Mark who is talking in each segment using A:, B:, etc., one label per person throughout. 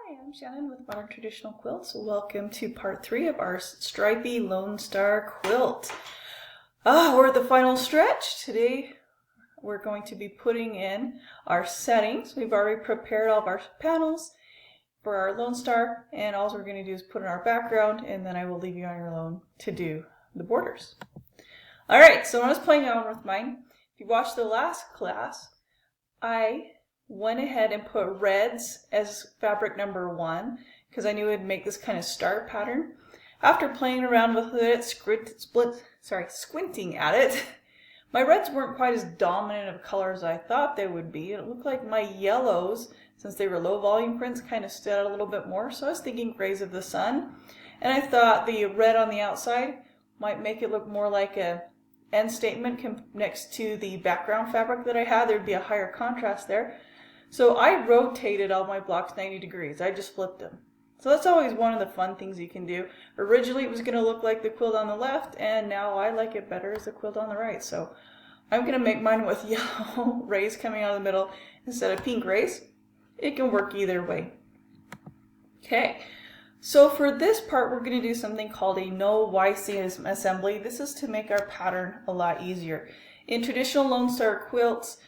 A: Hi, I'm Shannon with Modern Traditional Quilts. Welcome to part 3 of our Stripey Lone Star Quilt. We're at the final stretch. Today we're going to be putting in our settings. We've already prepared all of our panels for our Lone Star, and all we're going to do is put in our background, and then I will leave you on your own to do the borders. Alright, so when I was playing around with mine, if you watched the last class, I went ahead and put reds as fabric number 1 because I knew it would make this kind of star pattern. After playing around with it, squinting at it, my reds weren't quite as dominant of color as I thought they would be. It looked like my yellows, since they were low volume prints, kind of stood out a little bit more. So I was thinking Grays of the Sun, and I thought the red on the outside might make it look more like a end statement next to the background fabric that I had. There'd be a higher contrast there. So I rotated all my blocks 90 degrees. I just flipped them. So that's always one of the fun things you can do. Originally it was going to look like the quilt on the left, and now I like it better as the quilt on the right. So I'm going to make mine with yellow rays coming out of the middle instead of pink rays. It can work either way. Okay, so for this part we're going to do something called a no Y seam assembly. This is to make our pattern a lot easier. In traditional Lone Star quilts,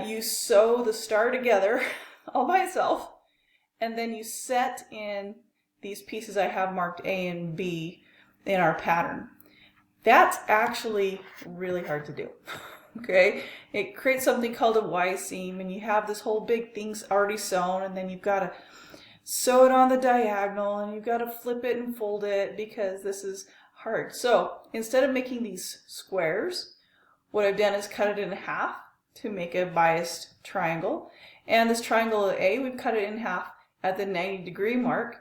A: you sew the star together all by itself, and then you set in these pieces I have marked A and B in our pattern. That's actually really hard to do. Okay, it creates something called a Y seam, and you have this whole big thing's already sewn, and then you've got to sew it on the diagonal, and you've got to flip it and fold it because this is hard. So instead of making these squares, what I've done is cut it in half to make a biased triangle. And this triangle A, we've cut it in half at the 90-degree mark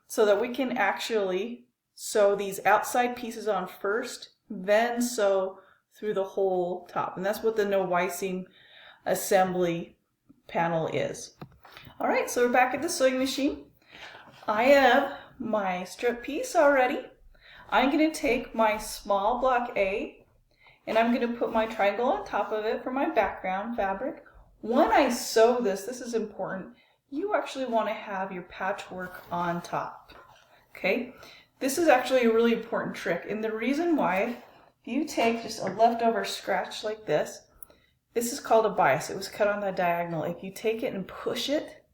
A: so that we can actually sew these outside pieces on first, then sew through the whole top. And that's what the no Y seam assembly panel is. Alright, so we're back at the sewing machine. I have my strip piece already. I'm going to take my small block A, and I'm going to put my triangle on top of it for my background fabric. When I sew this is important, you actually want to have your patchwork on top. Okay, this is actually a really important trick, and the reason why, if you take just a leftover scratch like this is called a bias. It was cut on the diagonal. If you take it and push it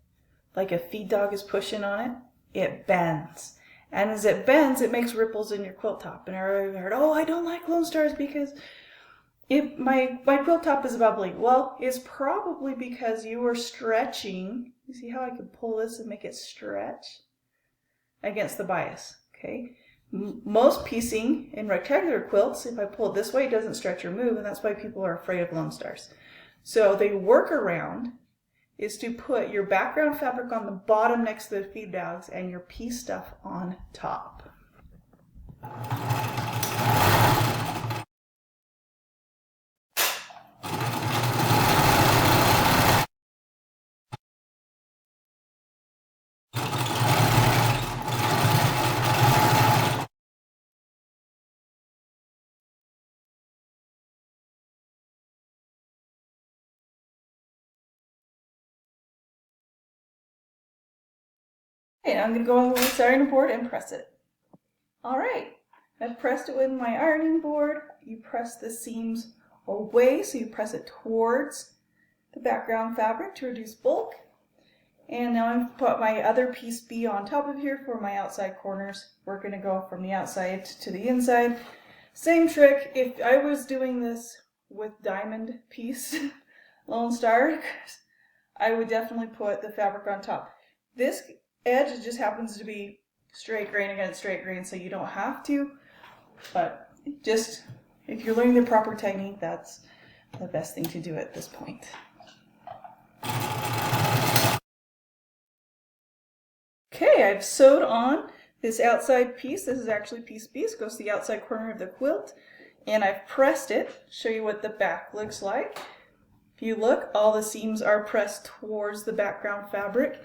A: like a feed dog is pushing on it, it bends. And as it bends, it makes ripples in your quilt top. And I heard, oh, I don't like Lone Stars because my quilt top is bubbly. Well, it's probably because you are stretching. You see how I can pull this and make it stretch against the bias, okay? Most piecing in rectangular quilts, if I pull it this way, it doesn't stretch or move, and that's why people are afraid of Lone Stars. So the workaround is to put your background fabric on the bottom next to the feed dogs and your piece stuff on top. And I'm going to go on the ironing board and press it. Alright, I've pressed it with my ironing board. You press the seams away, so you press it towards the background fabric to reduce bulk. And now I'm going to put my other piece B on top of here for my outside corners. We're going to go from the outside to the inside. Same trick. If I was doing this with diamond piece Lone Star, I would definitely put the fabric on top. This edge just happens to be straight grain against straight grain, so you don't have to, but just if you're learning the proper technique, that's the best thing to do at this point. Okay, I've sewed on this outside piece. This is actually piece B. It goes to the outside corner of the quilt, and I've pressed it. Show you what the back looks like. If you look, all the seams are pressed towards the background fabric.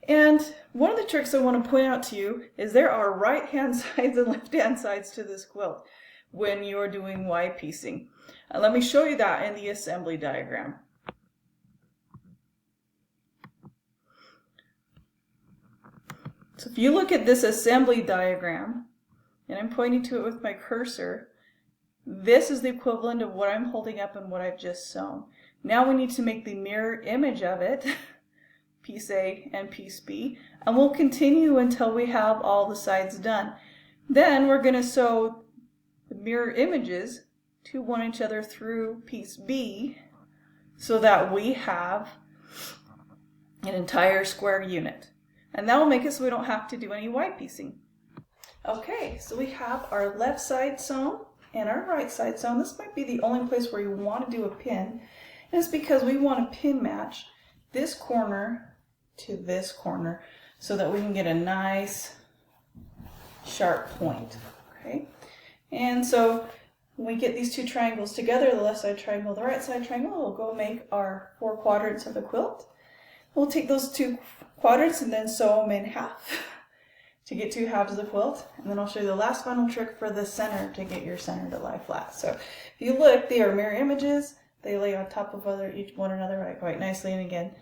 A: And one of the tricks I want to point out to you is there are right-hand sides and left-hand sides to this quilt when you're doing Y piecing. Let me show you that in the assembly diagram. So if you look at this assembly diagram, and I'm pointing to it with my cursor, this is the equivalent of what I'm holding up and what I've just sewn. Now we need to make the mirror image of it, piece A and piece B, and we'll continue until we have all the sides done. Then we're going to sew the mirror images to one each other through piece B so that we have an entire square unit. And that will make it so we don't have to do any white piecing. Okay, so we have our left side sewn and our right side sewn. This might be the only place where you want to do a pin. And it's because we want to pin match this corner to this corner so that we can get a nice sharp point. Okay, and so when we get these two triangles together, the left side triangle, the right side triangle, we'll go make our 4 quadrants of the quilt. We'll take those 2 quadrants and then sew them in half to get 2 halves of the quilt. And then I'll show you the last final trick for the center to get your center to lie flat. So if you look, they are mirror images. They lay on top of each one another quite nicely. And again,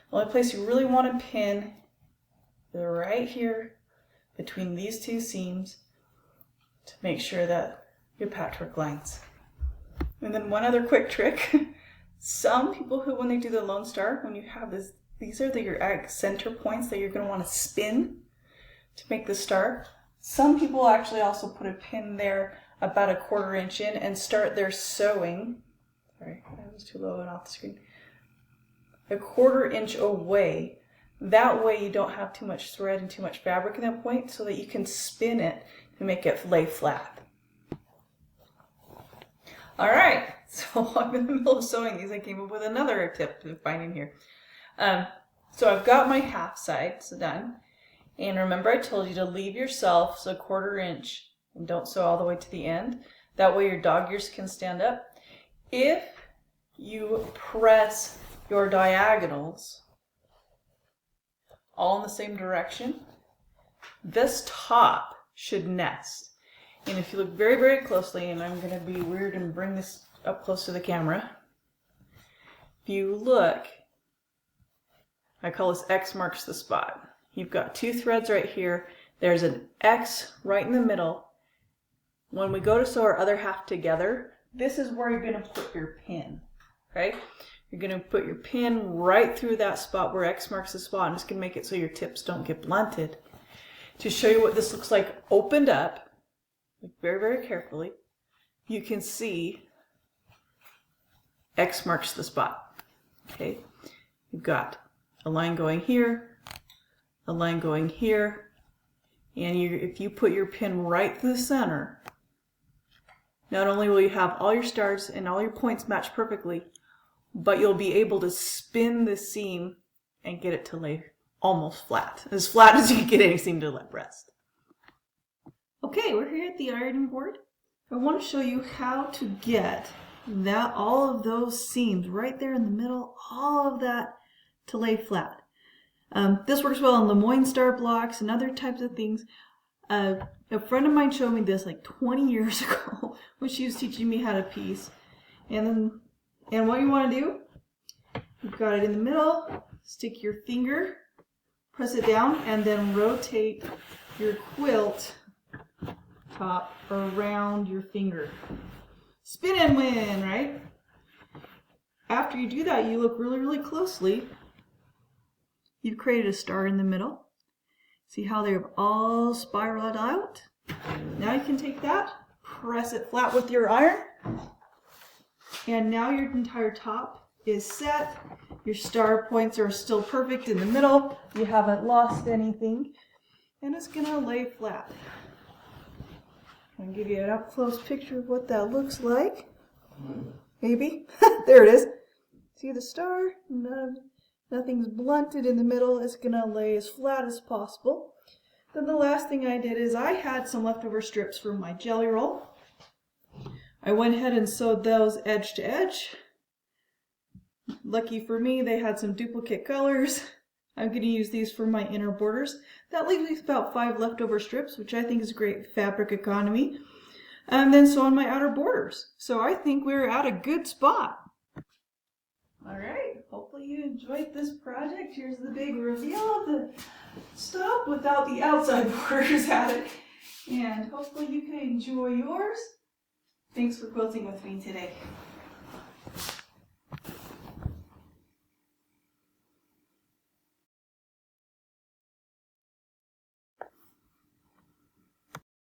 A: the only place you really want to pin is right here between these 2 seams to make sure that your patchwork lines. And then one other quick trick. Some people who, when they do the Lone Star, when you have this, these are your center points that you're going to want to spin to make the star. Some people actually also put a pin there about a 1/4 inch in and start their sewing. Sorry, that was too low and off the screen. A 1/4 inch away. That way you don't have too much thread and too much fabric at that point, so that you can spin it to make it lay flat. All right, so I'm in the middle of sewing these. I came up with another tip to find in here. So I've got my half sides done. And remember, I told you to leave yourself a 1/4 inch and don't sew all the way to the end. That way your dog ears can stand up. If you press your diagonals all in the same direction, this top should nest. And if you look very, very closely, and I'm going to be weird and bring this up close to the camera. If you look, I call this X marks the spot. You've got 2 threads right here. There's an X right in the middle. When we go to sew our other half together, this is where you're going to put your pin. Okay? You're going to put your pin right through that spot where X marks the spot, and it's going to make it so your tips don't get blunted. To show you what this looks like opened up, very, very carefully, you can see X marks the spot. Okay? You've got a line going here, a line going here, and if you put your pin right through the center, not only will you have all your stars and all your points match perfectly, but you'll be able to spin the seam and get it to lay almost flat as you can get any seam to let rest. Okay, we're here at the ironing board. I want to show you how to get all of those seams right there in the middle, all of that to lay flat. This works well on Lemoyne star blocks and other types of things. A friend of mine showed me this like 20 years ago when she was teaching me how to piece. And what you want to do, you've got it in the middle, stick your finger, press it down, and then rotate your quilt top around your finger. Spin and win, right? After you do that, you look really, really closely. You've created a star in the middle. See how they've all spiraled out? Now you can take that, press it flat with your iron, and now your entire top is set. Your star points are still perfect in the middle. You haven't lost anything, and it's gonna lay flat. I'll give you an up-close picture of what that looks like. Maybe. There it is. See the star? Nothing's blunted in the middle. It's going to lay as flat as possible. Then the last thing I did is I had some leftover strips from my jelly roll. I went ahead and sewed those edge to edge. Lucky for me, they had some duplicate colors. I'm going to use these for my inner borders. That leaves me about 5 leftover strips, which I think is great fabric economy. And then sew on my outer borders. So I think we're at a good spot. All right, hopefully you enjoyed this project. Here's the big reveal of the stop without the outside borders added. And hopefully you can enjoy yours. Thanks for quilting with me today.